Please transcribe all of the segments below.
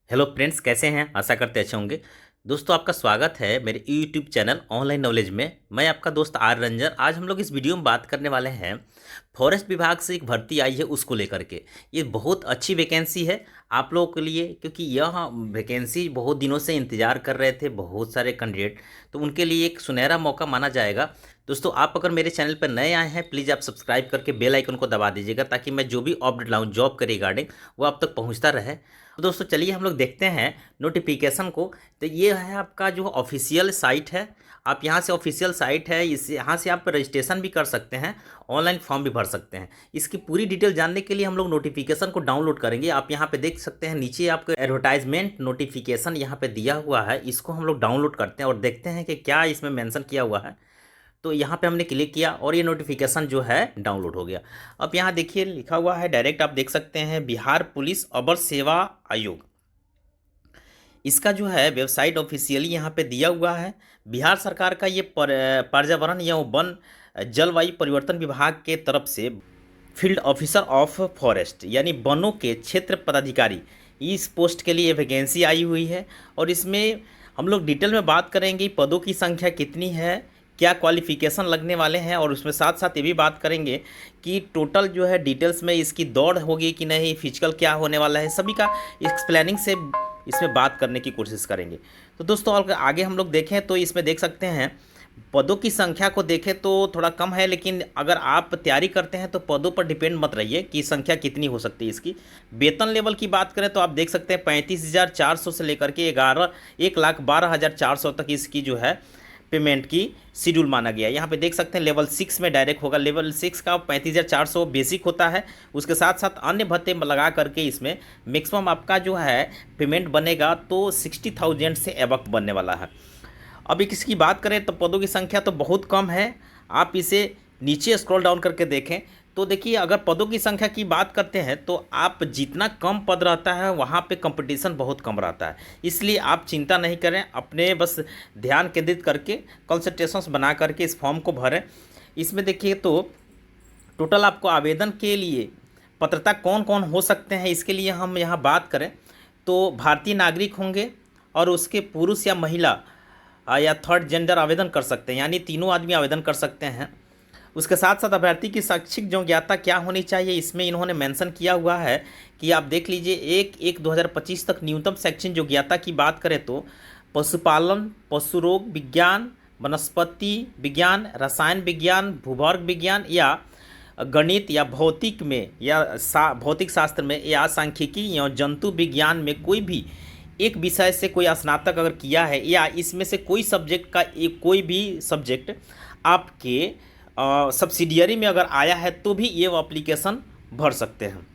Hello friends, कैसे हैं? आशा करते अच्छे होंगे। दोस्तों, आपका स्वागत है मेरे यूट्यूब चैनल ऑनलाइन नॉलेज में। मैं आपका दोस्त आर रंजन। आज हम लोग इस वीडियो में बात करने वाले हैं फॉरेस्ट विभाग से एक भर्ती आई है उसको लेकर के। ये बहुत अच्छी वैकेंसी है आप लोगों के लिए, क्योंकि यह वैकेंसी बहुत दिनों से इंतजार कर रहे थे बहुत सारे कैंडिडेट, तो उनके लिए एक सुनहरा मौका माना जाएगा। दोस्तों, आप अगर मेरे चैनल पर नए आए हैं, प्लीज़ आप सब्सक्राइब करके बेल आइकन को दबा दीजिएगा, ताकि मैं जो भी अपडेट लाऊं जॉब के रिगार्डिंग वो आप तक पहुंचता रहे। तो दोस्तों, चलिए हम लोग देखते हैं नोटिफिकेशन को। तो ये है आपका जो ऑफिशियल साइट है। आप यहाँ से ऑफिशियल साइट है, इस यहाँ से आप रजिस्ट्रेशन भी कर सकते हैं, ऑनलाइन फॉर्म भी भर सकते हैं। इसकी पूरी डिटेल जानने के लिए हम लोग नोटिफिकेशन को डाउनलोड करेंगे। आप यहाँ पे देख सकते हैं नीचे आपको एडवर्टाइजमेंट नोटिफिकेशन यहाँ पे दिया हुआ है। इसको हम लोग डाउनलोड करते हैं और देखते हैं कि क्या इसमें मेंशन किया हुआ है। तो यहाँ पे हमने क्लिक किया और ये नोटिफिकेशन जो है डाउनलोड हो गया। अब यहाँ देखिए लिखा हुआ है, डायरेक्ट आप देख सकते हैं, बिहार पुलिस अवर सेवा आयोग। इसका जो है वेबसाइट ऑफिशियली यहाँ पे दिया हुआ है। बिहार सरकार का ये पर्यावरण या वन जलवायु परिवर्तन विभाग के तरफ से फील्ड ऑफिसर ऑफ फॉरेस्ट यानी वनों के क्षेत्र पदाधिकारी, इस पोस्ट के लिए वैकेंसी आई हुई है। और इसमें हम लोग डिटेल में बात करेंगे पदों की संख्या कितनी है, क्या क्वालिफिकेशन लगने वाले हैं, और उसमें साथ साथ ये भी बात करेंगे कि टोटल जो है डिटेल्स में इसकी दौड़ होगी कि नहीं, फिजिकल क्या होने वाला है, सभी का एक्सप्लेनिंग से इसमें बात करने की कोशिश करेंगे। तो दोस्तों, और आगे हम लोग देखें तो इसमें देख सकते हैं पदों की संख्या को देखें तो थोड़ा कम है, लेकिन अगर आप तैयारी करते हैं तो पदों पर डिपेंड मत रहिए कि संख्या कितनी हो सकती है इसकी। वेतन लेवल की बात करें तो आप देख सकते हैं 35,400 से लेकर के 1,12,400 तक इसकी जो है पेमेंट की शेड्यूल माना गया है। यहाँ पे देख सकते हैं लेवल 6 में डायरेक्ट होगा। लेवल 6 का 35,400 बेसिक होता है, उसके साथ साथ अन्य भत्ते लगा करके इसमें मैक्सिमम आपका जो है पेमेंट बनेगा तो 60,000 से एबक बनने वाला है। अब इसकी बात करें तो पदों की संख्या तो बहुत कम है। आप इसे नीचे स्क्रॉल डाउन करके देखें तो देखिए, अगर पदों की संख्या की बात करते हैं तो आप जितना कम पद रहता है वहाँ पे कंपटीशन बहुत कम रहता है। इसलिए आप चिंता नहीं करें, अपने बस ध्यान केंद्रित करके कंसंट्रेशंस बना करके इस फॉर्म को भरें। इसमें देखिए तो टोटल आपको आवेदन के लिए पात्रता कौन कौन हो सकते हैं, इसके लिए हम यहाँ बात करें तो भारतीय नागरिक होंगे और उसके पुरुष या महिला या थर्ड जेंडर आवेदन कर सकते हैं, यानी तीनों आदमी आवेदन कर सकते हैं। उसके साथ साथ अभ्यर्थी की शैक्षिक योग्यता क्या होनी चाहिए, इसमें इन्होंने मेंशन किया हुआ है कि आप देख लीजिए 1/1/2025 तक न्यूनतम शैक्षिक योग्यता की बात करें तो पशुपालन, पशु रोग विज्ञान, वनस्पति विज्ञान, रसायन विज्ञान, भूगर्भ विज्ञान या गणित या भौतिक में या भौतिक शास्त्र में या सांख्यिकी या जंतु विज्ञान में कोई भी एक विषय से कोई स्नातक अगर किया है या इसमें से कोई सब्जेक्ट का एक कोई भी सब्जेक्ट आपके सब्सिडियरी में अगर आया है तो भी ये वो एप्लीकेशन भर सकते हैं।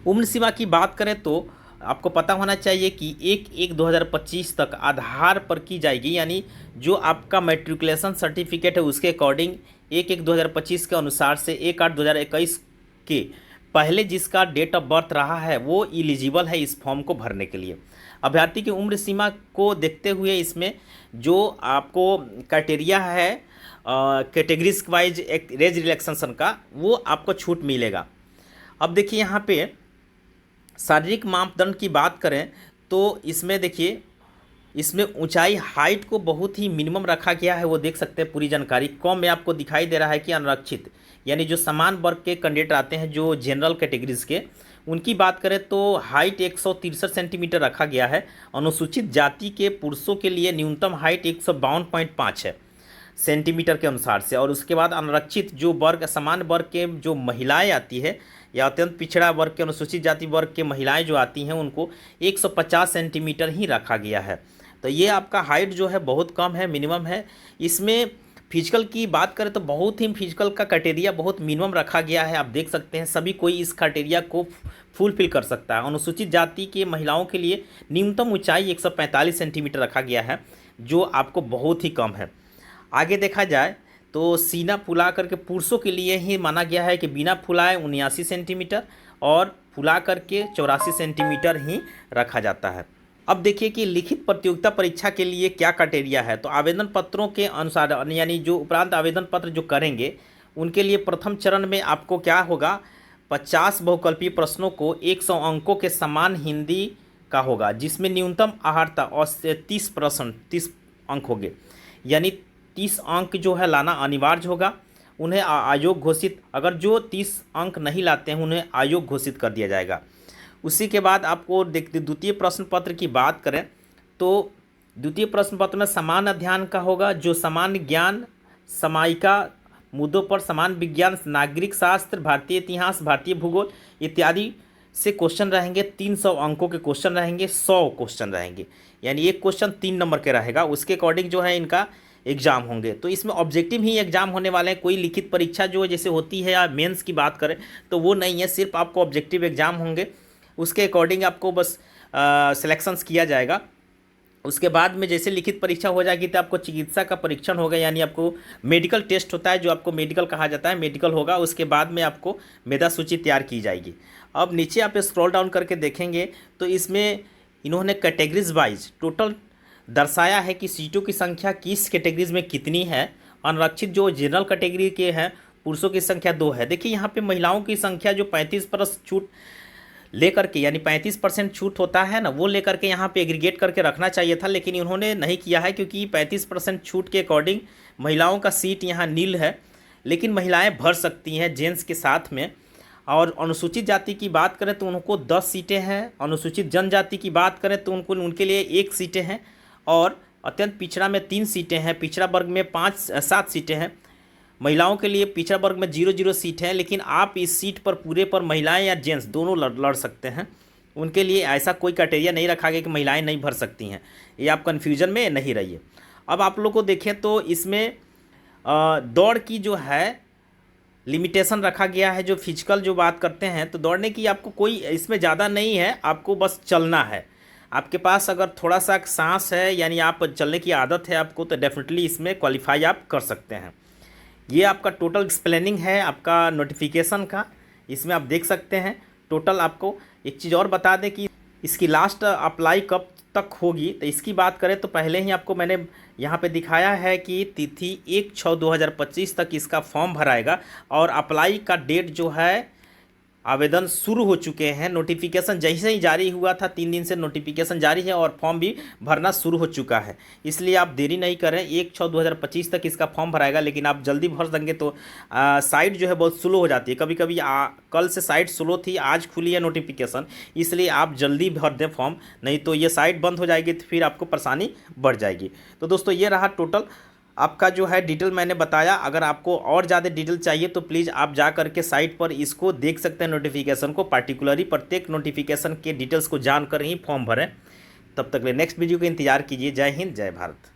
उम्र सीमा की बात करें तो आपको पता होना चाहिए कि 1/1/2025 तक आधार पर की जाएगी, यानी जो आपका मैट्रिकुलेशन सर्टिफिकेट है उसके अकॉर्डिंग 1/1/2025 के अनुसार से 1/8/2021 के पहले जिसका डेट ऑफ बर्थ रहा है वो एलिजिबल है इस फॉर्म को भरने के लिए। अभ्यर्थी की उम्र सीमा को देखते हुए इसमें जो आपको क्राइटेरिया है कैटेगरीज वाइज एक रेज रिलैक्सेशन का, वो आपको छूट मिलेगा। अब देखिए यहाँ पे शारीरिक मापदंड की बात करें तो इसमें देखिए, इसमें ऊंचाई हाइट को बहुत ही मिनिमम रखा गया है, वो देख सकते हैं पूरी जानकारी। कम में आपको दिखाई दे रहा है कि अनारक्षित यानी जो समान वर्ग के कैंडिडेट आते हैं जो जनरल कैटेगरीज के, उनकी बात करें तो हाइट 163 सेंटीमीटर रखा गया है। अनुसूचित जाति के पुरुषों के लिए न्यूनतम हाइट 152.5 है सेंटीमीटर के अनुसार से, और उसके बाद अनारक्षित जो वर्ग समान वर्ग के जो महिलाएं आती है या अत्यंत पिछड़ा वर्ग के अनुसूचित जाति वर्ग के महिलाएं जो आती हैं उनको 150 सेंटीमीटर ही रखा गया है। तो ये आपका हाइट जो है बहुत कम है, मिनिमम है। इसमें फिजिकल की बात करें तो बहुत ही फिजिकल का क्राइटेरिया बहुत मिनिमम रखा गया है। आप देख सकते हैं सभी कोई इस क्राइटेरिया को फुलफिल कर सकता है। अनुसूचित जाति के महिलाओं के लिए न्यूनतम ऊंचाई 145 सेंटीमीटर रखा गया है, जो आपको बहुत ही कम है। आगे देखा जाए तो सीना फुला करके पुरुषों के लिए ही माना गया है कि बिना फुलाए 79 सेंटीमीटर और फुला करके 84 सेंटीमीटर ही रखा जाता है। अब देखिए कि लिखित प्रतियोगिता परीक्षा के लिए क्या क्राइटेरिया है। तो आवेदन पत्रों के अनुसार यानी जो उपरांत आवेदन पत्र जो करेंगे उनके लिए प्रथम चरण में आपको क्या होगा, 50 बहुकल्पीय प्रश्नों को 100 अंकों के समान हिंदी का होगा, जिसमें न्यूनतम अहर्ता और 30 अंक होंगे, यानी 30 अंक जो है लाना अनिवार्य होगा। उन्हें आयोग घोषित, अगर जो 30 अंक नहीं लाते हैं उन्हें आयोग घोषित कर दिया जाएगा। उसी के बाद आपको द्वितीय प्रश्न पत्र की बात करें तो द्वितीय प्रश्न पत्र में समान अध्ययन का होगा, जो सामान्य ज्ञान, समायिका मुद्दों पर समान विज्ञान, नागरिक शास्त्र, भारतीय इतिहास, भारतीय भूगोल इत्यादि से क्वेश्चन रहेंगे। 300 अंकों के क्वेश्चन रहेंगे, 100 क्वेश्चन रहेंगे, यानी एक क्वेश्चन 3 नंबर के रहेगा। उसके अकॉर्डिंग जो है इनका एग्जाम होंगे। तो इसमें ऑब्जेक्टिव ही एग्जाम होने वाले हैं, कोई लिखित परीक्षा जो जैसे होती है या मेंस की बात करें तो वो नहीं है, सिर्फ आपको ऑब्जेक्टिव एग्जाम होंगे। उसके अकॉर्डिंग आपको बस सिलेक्शंस किया जाएगा। उसके बाद में जैसे लिखित परीक्षा हो जाएगी तो आपको चिकित्सा का परीक्षण होगा, यानी आपको मेडिकल टेस्ट होता है जो आपको मेडिकल कहा जाता है, मेडिकल होगा। उसके बाद में आपको मेधा सूची तैयार की जाएगी। अब नीचे आप स्क्रॉल डाउन करके देखेंगे तो इसमें इन्होंने कैटेगरीज वाइज टोटल दर्शाया है कि सीटों की संख्या किस कैटेगरीज में कितनी है। अनारक्षित जो जनरल कैटेगरी के हैं पुरुषों की संख्या 2 है। देखिए यहाँ पे महिलाओं की संख्या जो 35% छूट लेकर के, यानी 35% छूट होता है ना, वो लेकर के यहाँ पे एग्रीगेट करके रखना चाहिए था, लेकिन इन्होंने नहीं किया है क्योंकि 35% छूट के अकॉर्डिंग महिलाओं का सीट यहाँ नील है, लेकिन महिलाएं भर सकती हैं जेंट्स के साथ में। और अनुसूचित जाति की बात करें तो उनको 10 सीटें हैं, अनुसूचित जनजाति की बात करें तो उनके लिए 1 सीटें हैं, और अत्यंत पिछड़ा में 3 सीटें हैं, पिछड़ा वर्ग में 7 सीटें हैं। महिलाओं के लिए पिछड़ा वर्ग में 0 सीट है, लेकिन आप इस सीट पर पूरे पर महिलाएं या जेंट्स दोनों लड़ सकते हैं। उनके लिए ऐसा कोई क्राइटेरिया नहीं रखा गया कि महिलाएं नहीं भर सकती हैं, ये आप कन्फ्यूजन में नहीं रहिए। अब आप लोग को देखें तो इसमें दौड़ की जो है लिमिटेशन रखा गया है। जो फिजिकल जो बात करते हैं तो दौड़ने की आपको कोई इसमें ज़्यादा नहीं है, आपको बस चलना है। आपके पास अगर थोड़ा सा सांस है, यानी आप चलने की आदत है आपको, तो डेफिनेटली इसमें क्वालिफाई आप कर सकते हैं। ये आपका टोटल एक्सप्लेनिंग है आपका नोटिफिकेशन का, इसमें आप देख सकते हैं टोटल। आपको एक चीज़ और बता दें कि इसकी लास्ट अप्लाई कब तक होगी, तो इसकी बात करें तो पहले ही आपको मैंने यहाँ पे दिखाया है कि तिथि 1/6/2025 तक इसका फॉर्म भराएगा, और अप्लाई का डेट जो है आवेदन शुरू हो चुके हैं। नोटिफिकेशन जैसे ही जारी हुआ था 3 दिन से नोटिफिकेशन जारी है और फॉर्म भी भरना शुरू हो चुका है, इसलिए आप देरी नहीं करें। 1/6/2025 तक इसका फॉर्म भराएगा, लेकिन आप जल्दी भर देंगे तो साइट जो है बहुत स्लो हो जाती है। कभी कभी कल से साइट स्लो थी, आज खुली है नोटिफिकेशन, इसलिए आप जल्दी भर दें फॉर्म, नहीं तो ये साइट बंद हो जाएगी तो फिर आपको परेशानी बढ़ जाएगी। तो दोस्तों ये रहा टोटल आपका जो है डिटेल मैंने बताया। अगर आपको और ज़्यादा डिटेल चाहिए तो प्लीज़ आप जा करके साइट पर इसको देख सकते हैं, नोटिफिकेशन को पार्टिकुलरली प्रत्येक नोटिफिकेशन के डिटेल्स को जानकर ही फॉर्म भरें। तब तक ले नेक्स्ट वीडियो का इंतजार कीजिए। जय हिंद, जय भारत।